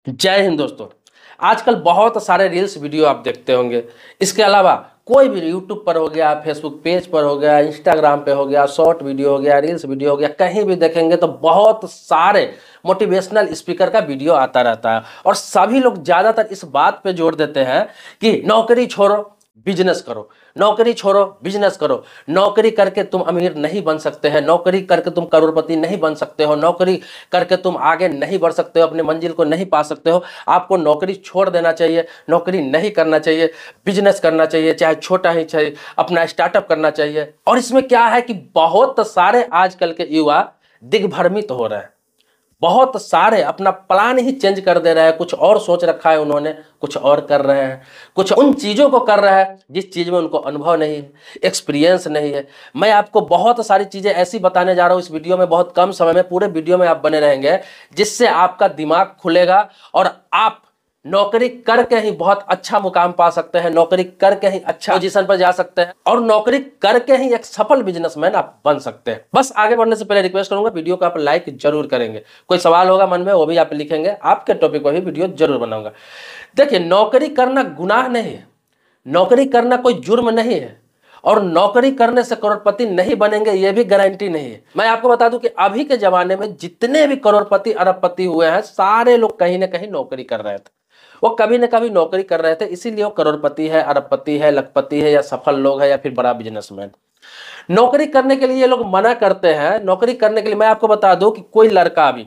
जय हिंद दोस्तों। आजकल बहुत सारे रील्स वीडियो आप देखते होंगे। इसके अलावा कोई भी यूट्यूब पर हो गया, फेसबुक पेज पर हो गया, इंस्टाग्राम पे हो गया, शॉर्ट वीडियो हो गया, रील्स वीडियो हो गया, कहीं भी देखेंगे तो बहुत सारे मोटिवेशनल स्पीकर का वीडियो आता रहता है। और सभी लोग ज़्यादातर इस बात पे जोर देते हैं कि नौकरी छोड़ो, बिजनेस करो, नौकरी छोड़ो, बिजनेस करो। नौकरी करके तुम अमीर नहीं बन सकते हैं, नौकरी करके तुम करोड़पति नहीं बन सकते हो, नौकरी करके तुम आगे नहीं बढ़ सकते हो, अपने मंजिल को नहीं पा सकते हो। आपको नौकरी छोड़ देना चाहिए, नौकरी नहीं करना चाहिए, बिजनेस करना चाहिए, चाहे छोटा ही चाहिए, अपना स्टार्टअप करना चाहिए। और इसमें क्या है कि बहुत सारे आजकल के युवा दिग्भ्रमित हो रहे हैं। बहुत सारे अपना प्लान ही चेंज कर दे रहे हैं, कुछ और सोच रखा है उन्होंने, कुछ और कर रहे हैं, कुछ उन चीज़ों को कर रहा है जिस चीज़ में उनको अनुभव नहीं है, एक्सपीरियंस नहीं है। मैं आपको बहुत सारी चीज़ें ऐसी बताने जा रहा हूँ इस वीडियो में, बहुत कम समय में, पूरे वीडियो में आप बने रहेंगे, जिससे आपका दिमाग खुलेगा और आप नौकरी करके ही बहुत अच्छा मुकाम पा सकते हैं, नौकरी करके ही अच्छा पोजीशन पर जा सकते हैं और नौकरी करके ही एक सफल बिजनेसमैन आप बन सकते हैं। बस आगे बढ़ने से पहले रिक्वेस्ट करूंगा, वीडियो को आप लाइक जरूर करेंगे। कोई सवाल होगा मन में वो भी आप लिखेंगे, आपके टॉपिक पर भी वीडियो जरूर बनाऊंगा। देखिए, नौकरी करना गुनाह नहीं है, नौकरी करना कोई जुर्म नहीं है, और नौकरी करने से करोड़पति नहीं बनेंगे ये भी गारंटी नहीं है। मैं आपको बता दूं कि अभी के जमाने में जितने भी करोड़पति अरबपति हुए हैं, सारे लोग कहीं ना कहीं नौकरी कर रहे थे। वो कभी न कभी नौकरी कर रहे थे, इसीलिए वो करोड़पति है, अरबपति है, लखपति है, या सफल लोग है, या फिर बड़ा बिजनेसमैन। नौकरी करने के लिए ये लोग मना करते हैं। नौकरी करने के लिए मैं आपको बता दूं कि कोई लड़का भी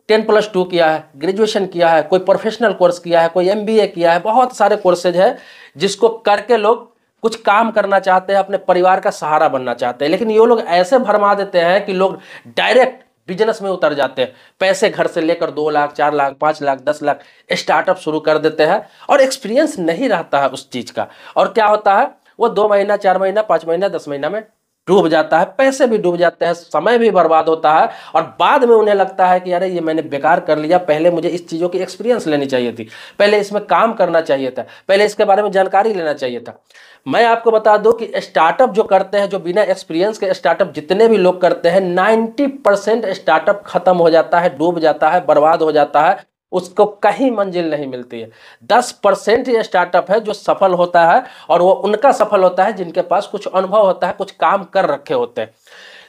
10+2 किया है, ग्रेजुएशन किया है, कोई प्रोफेशनल कोर्स किया है, कोई MBA किया है, बहुत सारे कोर्सेज है जिसको करके लोग कुछ काम करना चाहते हैं, अपने परिवार का सहारा बनना चाहते हैं। लेकिन ये लोग ऐसे भरमा देते हैं कि लोग डायरेक्ट बिजनेस में उतर जाते हैं। पैसे घर से लेकर 2 लाख, 4 लाख, 5 लाख, 10 लाख स्टार्टअप शुरू कर देते हैं और एक्सपीरियंस नहीं रहता है उस चीज का। और क्या होता है, वो 2 महीना, 4 महीना, 5 महीना, 10 महीना में डूब जाता है, पैसे भी डूब जाते हैं, समय भी बर्बाद होता है। और बाद में उन्हें लगता है कि अरे ये मैंने बेकार कर लिया, पहले मुझे इस चीज़ों की एक्सपीरियंस लेनी चाहिए थी, पहले इसमें काम करना चाहिए था, पहले इसके बारे में जानकारी लेना चाहिए था। मैं आपको बता दूं कि स्टार्टअप जो करते हैं, जो बिना एक्सपीरियंस के स्टार्टअप जितने भी लोग करते हैं, 90% स्टार्टअप खत्म हो जाता है, डूब जाता है, बर्बाद हो जाता है, उसको कहीं मंजिल नहीं मिलती है। 10% ये स्टार्टअप है जो सफल होता है, और वो उनका सफल होता है जिनके पास कुछ अनुभव होता है, कुछ काम कर रखे होते हैं।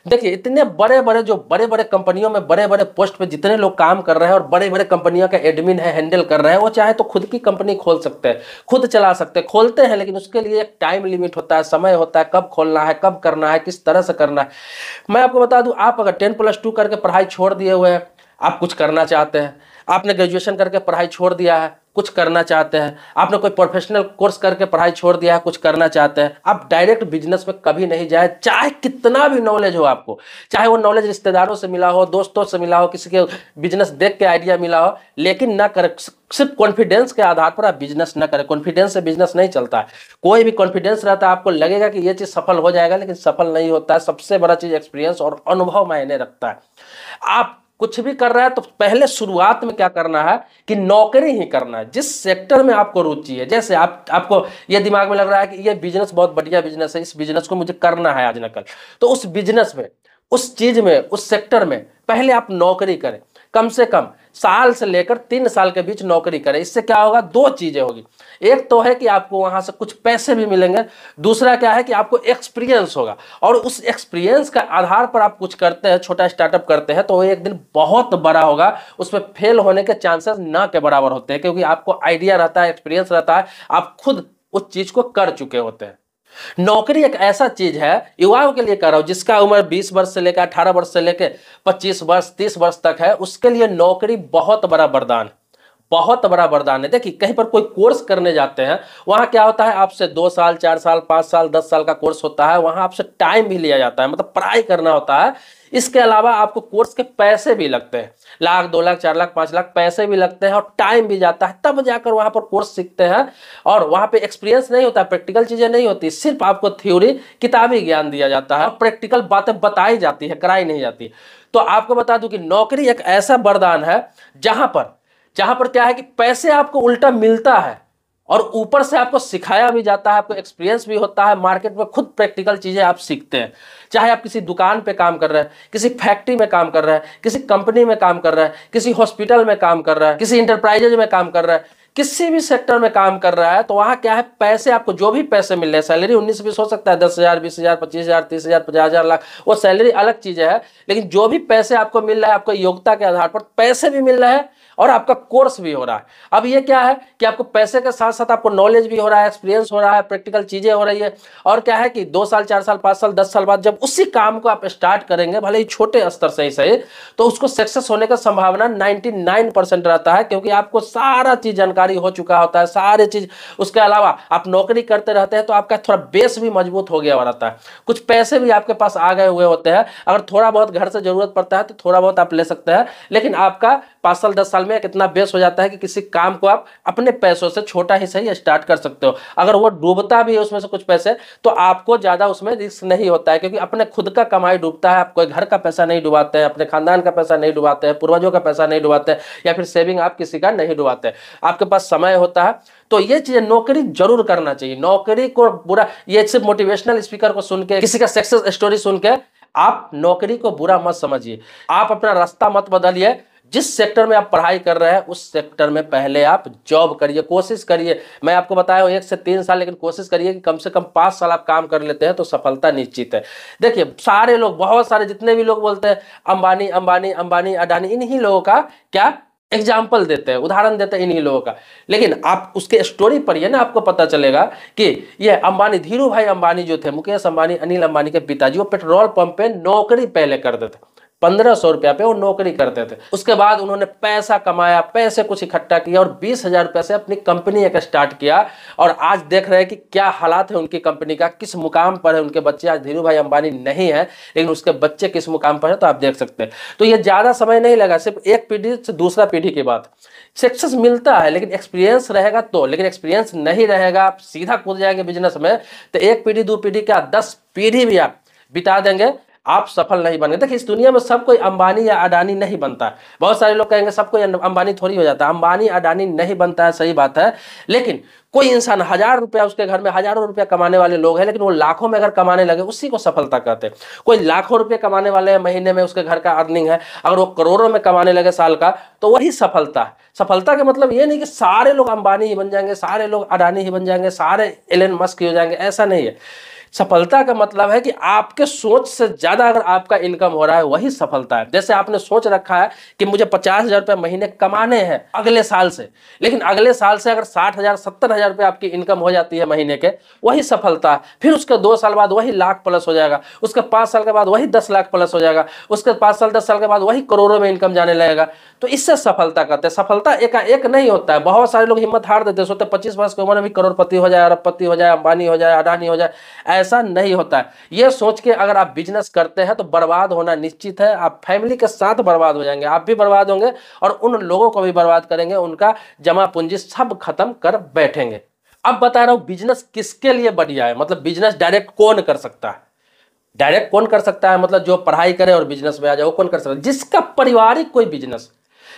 देखिए, इतने बड़े बड़े जो बड़े बड़े कंपनियों में बड़े बड़े पोस्ट पे जितने लोग काम कर रहे हैं और बड़े बड़े कंपनियों का एडमिन है, हैंडल कर रहे हैं, वो चाहे तो खुद की कंपनी खोल सकते हैं, खुद चला सकते हैं, खोलते हैं, लेकिन उसके लिए एक टाइम लिमिट होता है, समय होता है, कब खोलना है, कब करना है, किस तरह से करना है। मैं आपको बता दूं, आप अगर 10+2 करके पढ़ाई छोड़ दिए हुए हैं, आप कुछ करना चाहते हैं, आपने ग्रेजुएशन करके पढ़ाई छोड़ दिया है, कुछ करना चाहते हैं, आपने कोई प्रोफेशनल कोर्स करके पढ़ाई छोड़ दिया है, कुछ करना चाहते हैं, आप डायरेक्ट बिजनेस में कभी नहीं जाए, चाहे कितना भी नॉलेज हो आपको, चाहे वो नॉलेज रिश्तेदारों से मिला हो, दोस्तों से मिला हो, किसी के बिजनेस देख के आइडिया मिला हो, लेकिन ना करें। सिर्फ कॉन्फिडेंस के आधार पर आप बिजनेस ना करें। कॉन्फिडेंस से बिजनेस नहीं चलता है। कोई भी कॉन्फिडेंस रहता है, आपको लगेगा कि ये चीज़ सफल हो जाएगा, लेकिन सफल नहीं होता है। सबसे बड़ा चीज़ एक्सपीरियंस और अनुभव मायने रखता है। आप कुछ भी कर रहा है तो पहले शुरुआत में क्या करना है कि नौकरी ही करना है जिस सेक्टर में आपको रुचि है। जैसे आपको ये दिमाग में लग रहा है कि ये बिजनेस बहुत बढ़िया बिजनेस है, इस बिजनेस को मुझे करना है आज न कल, तो उस बिजनेस में, उस चीज में, उस सेक्टर में पहले आप नौकरी करें। कम से कम साल से लेकर 3 साल के बीच नौकरी करें। इससे क्या होगा, 2 चीजें होगी। एक तो है कि आपको वहां से कुछ पैसे भी मिलेंगे, दूसरा क्या है कि आपको एक्सपीरियंस होगा, और उस एक्सपीरियंस का आधार पर आप कुछ करते हैं, छोटा स्टार्टअप करते हैं, तो वो एक दिन बहुत बड़ा होगा। उसमें फेल होने के चांसेस ना के बराबर होते हैं, क्योंकि आपको आइडिया रहता है, एक्सपीरियंस रहता है, आप खुद उस चीज को कर चुके होते हैं। नौकरी एक ऐसा चीज है, युवाओं के लिए कह रहा हूं, जिसका उम्र 20 वर्ष से लेकर 18 वर्ष से लेकर 25 वर्ष 30 वर्ष तक है, उसके लिए नौकरी बहुत बड़ा वरदान, बहुत बड़ा वरदान है। देखिए, कहीं पर कोई कोर्स करने जाते हैं, वहां क्या होता है, आपसे 2 साल 4 साल 5 साल 10 साल का कोर्स होता है, वहां आपसे टाइम भी लिया जाता है, मतलब पढ़ाई करना होता है। इसके अलावा आपको कोर्स के पैसे भी लगते हैं, लाख 2 लाख 4 लाख 5 लाख पैसे भी लगते हैं, और टाइम भी जाता है, तब जाकर वहां पर कोर्स सीखते हैं। और वहां पे एक्सपीरियंस नहीं होता, प्रैक्टिकल चीजें नहीं होती, सिर्फ आपको थ्योरी किताबी ज्ञान दिया जाता है, और प्रैक्टिकल बातें बताई जाती है, कराई नहीं जाती। तो आपको बता दूं कि नौकरी एक ऐसा वरदान है जहां पर क्या है कि पैसे आपको उल्टा मिलता है, और ऊपर से आपको सिखाया भी जाता है, आपको एक्सपीरियंस भी होता है, मार्केट में खुद प्रैक्टिकल चीजें आप सीखते हैं। चाहे आप किसी दुकान पे काम कर रहे हैं, किसी फैक्ट्री में काम कर रहे हैं, किसी कंपनी में काम कर रहे हैं, किसी हॉस्पिटल में काम कर रहा है, किसी इंटरप्राइजेज में काम कर रहा है, किसी भी सेक्टर में काम कर रहा है, तो वहां क्या है, पैसे आपको जो भी पैसे मिल रहे हैं, सैलरी 19-20 हो सकता है, 10,000, 20,000, 25,000, 30,000, 50,000, लाख, वो सैलरी अलग चीज है। लेकिन जो भी पैसे आपको मिल रहा है, आपको योग्यता के आधार पर पैसे भी मिल रहे हैं और आपका कोर्स भी हो रहा है। अब ये क्या है कि आपको पैसे के साथ साथ आपको नॉलेज भी हो रहा है, एक्सपीरियंस हो रहा है, प्रैक्टिकल चीजें हो रही है। और क्या है कि 2 साल, 4 साल, 5 साल, 10 साल बाद जब उसी काम को आप स्टार्ट करेंगे, भले ही छोटे स्तर से ही सही, तो उसको सक्सेस होने का संभावना 99% रहता है, क्योंकि आपको सारा चीज जानकारी हो चुका होता है, सारी चीज। उसके अलावा आप नौकरी करते रहते हैं तो आपका थोड़ा बेस भी मजबूत हो गया रहता है, कुछ पैसे भी आपके पास आ गए हुए होते हैं। अगर थोड़ा बहुत घर से जरूरत पड़ता है तो थोड़ा बहुत आप ले सकते हैं, लेकिन आपका 5 साल 10 साल में कितना बेस हो जाता है कि किसी काम को आप अपने पैसों से छोटा ही सही स्टार्ट कर सकते हो। अगर वो डूबता भी है उसमें से कुछ पैसे, तो आपको ज्यादा उसमें रिस्क नहीं होता है, क्योंकि अपने खुद का कमाई डूबता है। आप कोई घर का पैसा नहीं डुबाते हैं, अपने खानदान का पैसा नहीं डुबाते हैं, पूर्वजों का पैसा नहीं डुबाते हैं, या फिर सेविंग आप किसी का नहीं डुबाते। आपके पास समय होता है। तो ये चीजें नौकरी जरूर करना चाहिए। नौकरी को बुरा, ये सिर्फ मोटिवेशनल स्पीकर को सुन के, किसी का सक्सेस स्टोरी सुन के आप नौकरी को बुरा मत समझिए। आप अपना रास्ता मत बदलिए। जिस सेक्टर में आप पढ़ाई कर रहे हैं उस सेक्टर में पहले आप जॉब करिए, कोशिश करिए। मैं आपको बताया हूं 1 से 3 साल, लेकिन कोशिश करिए कि कम से कम 5 साल आप काम कर लेते हैं तो सफलता निश्चित है। देखिए सारे लोग, बहुत सारे जितने भी लोग बोलते हैं अंबानी अंबानी अंबानी अडानी, इन्हीं लोगों का क्या एग्जाम्पल देते हैं, उदाहरण देते हैं इन्हीं लोगों का। लेकिन आप उसके स्टोरी पढ़िए ना, आपको पता चलेगा कि ये अंबानी, धीरू भाई अंबानी जो थे, मुकेश अंबानी, अनिल अंबानी के पिताजी, वो पेट्रोल पंप पे नौकरी पहले करते थे। 1,500 रुपया पे वो नौकरी करते थे। उसके बाद उन्होंने पैसा कमाया, पैसे कुछ इकट्ठा किया और 20,000 रुपये से अपनी कंपनी एक स्टार्ट किया। और आज देख रहे हैं कि क्या हालात है उनकी कंपनी का, किस मुकाम पर है उनके बच्चे। आज धीरू भाई अंबानी नहीं है, लेकिन उसके बच्चे किस मुकाम पर है तो आप देख सकते हैं। तो ये ज्यादा समय नहीं लगा, सिर्फ एक पीढ़ी से दूसरा पीढ़ी के बाद सक्सेस मिलता है। लेकिन एक्सपीरियंस रहेगा तो, लेकिन एक्सपीरियंस नहीं रहेगा, आप सीधा कूद जाएंगे बिजनेस में, तो 1 पीढ़ी 2 पीढ़ी क्या 10 पीढ़ी भी आप बिता देंगे, आप सफल नहीं बनेंगे। देखिए इस दुनिया में सब कोई अंबानी या अडानी नहीं बनता है। बहुत सारे लोग कहेंगे सब कोई अंबानी थोड़ी हो जाता है, अंबानी अडानी नहीं बनता है, सही बात है। लेकिन कोई इंसान 1,000 रुपया, उसके घर में हजारों रुपया कमाने वाले लोग हैं, लेकिन वो लाखों में अगर कमाने लगे उसी को सफलता कहते हैं। कोई लाखों रुपये कमाने वाले हैं महीने में, उसके घर का अर्निंग है, अगर वो करोड़ों में कमाने लगे साल का, तो वही सफलता है। सफलता का मतलब ये नहीं कि सारे लोग अंबानी ही बन जाएंगे, सारे लोग अडानी ही बन जाएंगे, सारे एलन मस्क ही हो जाएंगे, ऐसा नहीं है। सफलता का मतलब है कि आपके सोच से ज्यादा अगर आपका इनकम हो रहा है, वही सफलता है। जैसे आपने सोच रखा है कि मुझे 50,000 रुपये महीने कमाने हैं अगले साल से, लेकिन अगले साल से अगर 60,000 70,000 रुपये आपकी इनकम हो जाती है महीने के, वही सफलता है। फिर उसके 2 साल बाद वही लाख प्लस हो जाएगा, उसके 5 साल के बाद वही 10 लाख प्लस हो जाएगा, उसके 5 साल 10 साल के बाद वही करोड़ों में इनकम जाने लगेगा। तो इससे सफलता कहते हैं। सफलता एक नहीं होता है। बहुत सारे लोग हिम्मत हार देते हैं, सोचते 25 वर्ष की उम्र में भी करोड़पति हो जाए, अरबपति हो जाए, अंबानी हो जाए, अडानी हो जाए। ऐसा नहीं होता है। ये सोच के अगर आप बिजनेस करते हैं तो बर्बाद होना निश्चित है। आप फैमिली के साथ बर्बाद हो जाएंगे, आप भी बर्बाद होंगे और उन लोगों को भी बर्बाद करेंगे, उनका जमा पूंजी सब खत्म कर बैठेंगे। अब बता रहा हूं बिजनेस किसके लिए बढ़िया है, मतलब बिजनेस डायरेक्ट कौन कर सकता है। डायरेक्ट कौन कर सकता है मतलब जो पढ़ाई करे और बिजनेस में आ जाए, वो कौन कर सकता है? जिसका पारिवारिक कोई बिजनेस,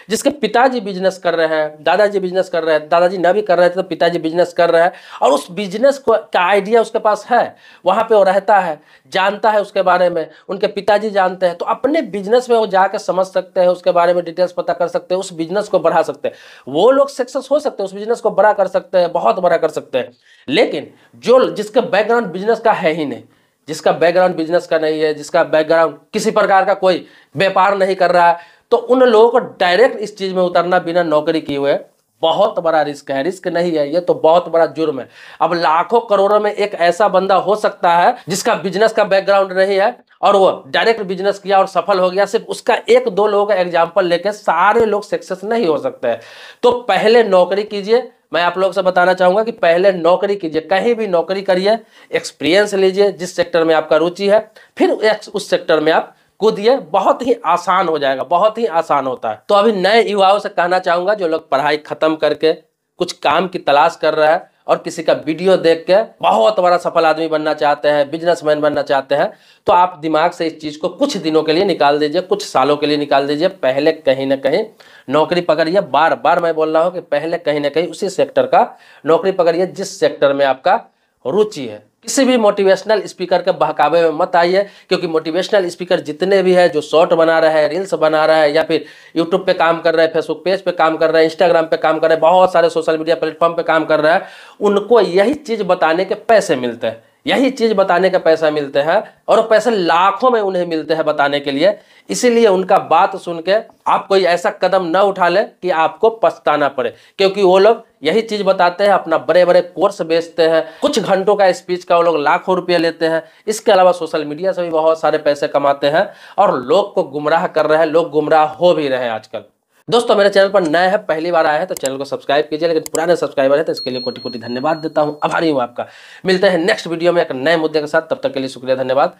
जिसके पिताजी बिजनेस कर रहे हैं, दादाजी बिजनेस कर रहे हैं, दादाजी ना भी कर रहे थे तो पिताजी बिजनेस कर रहे हैं, और उस बिजनेस को का आइडिया उसके पास है, वहां पे वो रहता है, जानता है उसके बारे में, उनके पिताजी जानते हैं, तो अपने बिजनेस में वो जाकर समझ सकते हैं, उसके बारे में डिटेल्स पता कर सकते हैं, उस बिजनेस को बढ़ा सकते हैं। वो लोग सक्सेस हो सकते हैं, उस बिजनेस को बड़ा कर सकते हैं, बहुत बड़ा कर सकते हैं। लेकिन जो जिसका बैकग्राउंड बिजनेस का है ही नहीं, जिसका बैकग्राउंड बिजनेस का नहीं है, जिसका बैकग्राउंड किसी प्रकार का कोई व्यापार नहीं कर रहा है, तो उन लोगों को डायरेक्ट इस चीज में उतरना बिना नौकरी किए हुए बहुत बड़ा रिस्क है। रिस्क नहीं है, ये तो बहुत बड़ा जुर्म है। अब लाखों करोड़ों में एक ऐसा बंदा हो सकता है जिसका बिजनेस का बैकग्राउंड नहीं है और वो डायरेक्ट बिजनेस किया और सफल हो गया। सिर्फ उसका 1-2 लोगों का एग्जाम्पल लेके सारे लोग सक्सेस नहीं हो सकते हैं। तो पहले नौकरी कीजिए। मैं आप लोग से बताना चाहूंगा कि पहले नौकरी कीजिए, कहीं भी नौकरी करिए, एक्सपीरियंस लीजिए जिस सेक्टर में आपका रुचि है, फिर उस सेक्टर में आप कूदिए। बहुत ही आसान हो जाएगा, बहुत ही आसान होता है। तो अभी नए युवाओं से कहना चाहूंगा जो लोग पढ़ाई खत्म करके कुछ काम की तलाश कर रहा है, और किसी का वीडियो देख के बहुत बड़ा सफल आदमी बनना चाहते हैं, बिजनेसमैन बनना चाहते हैं, तो आप दिमाग से इस चीज़ को कुछ दिनों के लिए निकाल दीजिए, कुछ सालों के लिए निकाल दीजिए। पहले कहीं ना कहीं नौकरी पकड़िए। बार बार मैं बोल रहा हूँ कि पहले कहीं ना कहीं उसी सेक्टर का नौकरी पकड़िए जिस सेक्टर में आपका रुचि है। किसी भी मोटिवेशनल स्पीकर के बहकावे में मत आइए, क्योंकि मोटिवेशनल स्पीकर जितने भी है जो शॉर्ट बना रहे हैं, रील्स बना रहे हैं, या फिर यूट्यूब पे काम कर रहे हैं, फेसबुक पेज पे काम कर रहे हैं, इंस्टाग्राम पे काम कर रहे हैं, बहुत सारे सोशल मीडिया प्लेटफॉर्म पे काम कर रहे हैं, उनको यही चीज़ बताने के पैसे मिलते हैं, यही चीज़ बताने का पैसा मिलते हैं, और पैसे लाखों में उन्हें मिलते हैं बताने के लिए। इसीलिए उनका बात सुन के आप कोई ऐसा कदम न उठा ले कि आपको पछताना पड़े, क्योंकि वो लोग यही चीज़ बताते हैं, अपना बड़े बड़े कोर्स बेचते हैं, कुछ घंटों का स्पीच का वो लोग लाखों रुपये लेते हैं। इसके अलावा सोशल मीडिया से भी बहुत सारे पैसे कमाते हैं और लोग को गुमराह कर रहे हैं, लोग गुमराह हो भी रहे हैं आजकल। दोस्तों, मेरे चैनल पर नए हैं, पहली बार आए हैं तो चैनल को सब्सक्राइब कीजिए, लेकिन पुराने सब्सक्राइबर हैं तो इसके लिए कोटि कोटि धन्यवाद देता हूं, आभारी हूं आपका। मिलते हैं नेक्स्ट वीडियो में एक नए मुद्दे के साथ, तब तक के लिए शुक्रिया, धन्यवाद,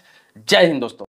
जय हिंद दोस्तों।